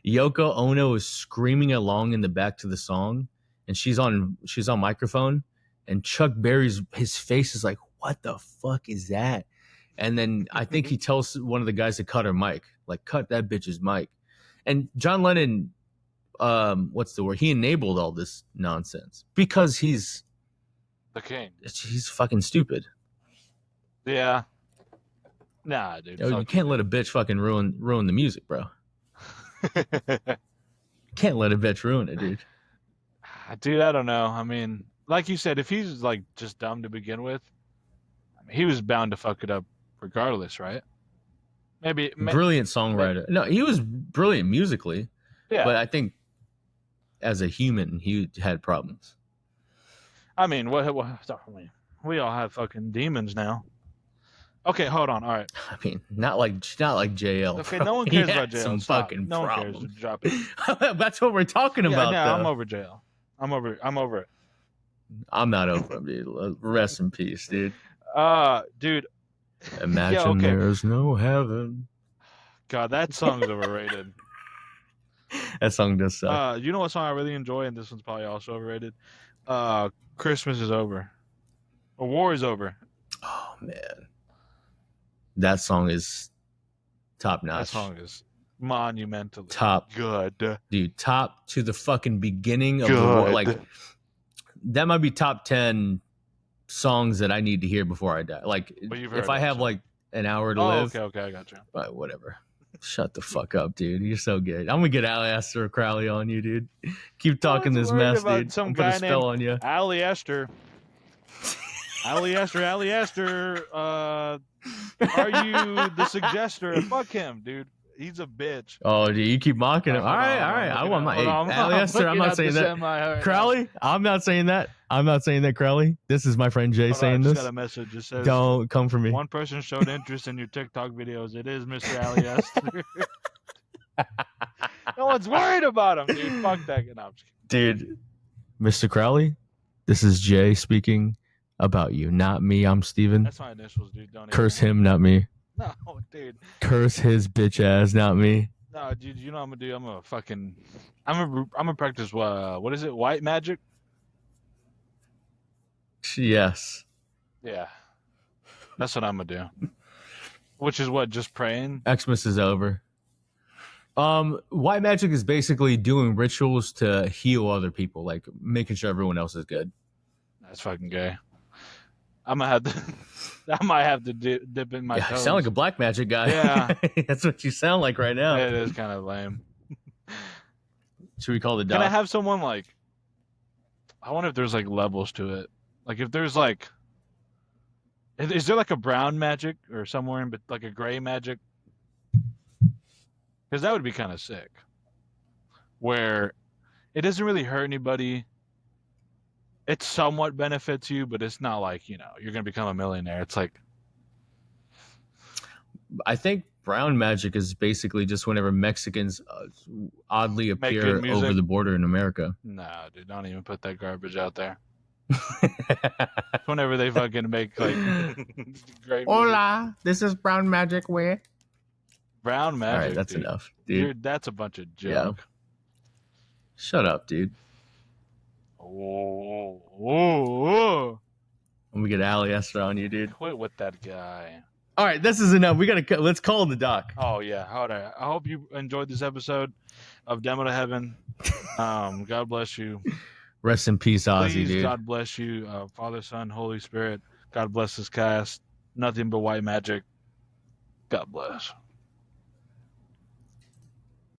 Yoko Ono is screaming along in the back to the song, and she's on microphone, and Chuck Berry's his face is like, what the fuck is that? And then I think he tells one of the guys to cut her mic, like, cut that bitch's mic. And John Lennon, what's the word? He enabled all this nonsense because he's the king. He's fucking stupid. Yeah. Nah, dude. You can't let a bitch fucking ruin the music, bro. Can't let a bitch ruin it, dude. Dude, I don't know. I mean, like you said, if he's like just dumb to begin with, I mean, he was bound to fuck it up regardless, right? Brilliant songwriter. No, he was brilliant musically. Yeah. But I think as a human, he had problems. I mean, we all have fucking demons now. Okay, hold on. All right. I mean, not like JL. Okay, bro. No one cares about JL. Some fucking no problems. One cares. Drop it. That's what we're talking about. Yeah, though. I'm over JL. I'm over it. I'm not over him, dude. Rest in peace, dude. Dude. Imagine there's no heaven. God, that song's overrated. That song does suck. You know what song I really enjoy, and this one's probably also overrated? Christmas is over. Or War is over. Oh man. That song is top notch. That song is Monumentally. Top. Good. Dude, top to the fucking beginning of the war. Like, that might be top 10 songs that I need to hear before I die. Like, if I have like an hour to live. Okay, I got you. But whatever. Shut the fuck up, dude. You're so good. I'm gonna get Aleister Crowley on you, dude. Keep talking this mess, dude. Some I'm guy put a spell on you. Aleister. Aleister. Are you the suggester? Fuck him, dude. He's a bitch. Oh, dude, you keep mocking him. All right. I want my Aleister. I'm not saying that. Crowley, I'm not saying that. I'm not saying that, Crowley. This is my friend Jay saying this. Got a message. It says, don't come for me. One person showed interest in your TikTok videos. It is Mr. Aleister. No one's worried about him, dude. Fuck that. No, dude, Mr. Crowley, this is Jay speaking about you, not me. I'm Steven. That's my initials, dude. Don't curse him, not me. No, dude. Curse his bitch ass, not me. No, dude. You know what I'm gonna do? I'm gonna practice. What is it? White magic. Yes. Yeah. That's what I'm gonna do. Which is what? Just praying. Xmas is over. White magic is basically doing rituals to heal other people, like making sure everyone else is good. That's fucking gay. I might have to dip in my toes. You sound like a black magic guy. Yeah. That's what you sound like right now. It is kind of lame. Should we call the doc? Can I have someone like... I wonder if there's like levels to it. Like if there's like... Is there like a brown magic or somewhere in, but like a gray magic? Because that would be kind of sick. Where it doesn't really hurt anybody. It somewhat benefits you, but it's not like, you're going to become a millionaire. It's like... I think brown magic is basically just whenever Mexicans oddly appear over the border in America. Nah, dude, don't even put that garbage out there. Whenever they fucking make like great Hola, this is brown magic where? Brown magic. All right, that's dude. enough, dude. That's a bunch of junk. Yeah. Shut up, dude. Oh. I'm gonna get Aleister on you, dude. Quit with that guy. All right, this is enough. Let's call the doc. Oh yeah, all right. I hope you enjoyed this episode of Demo to Heaven. God bless you. Rest in peace, Ozzy, Please, dude. God bless you, Father, Son, Holy Spirit. God bless this cast. Nothing but white magic. God bless.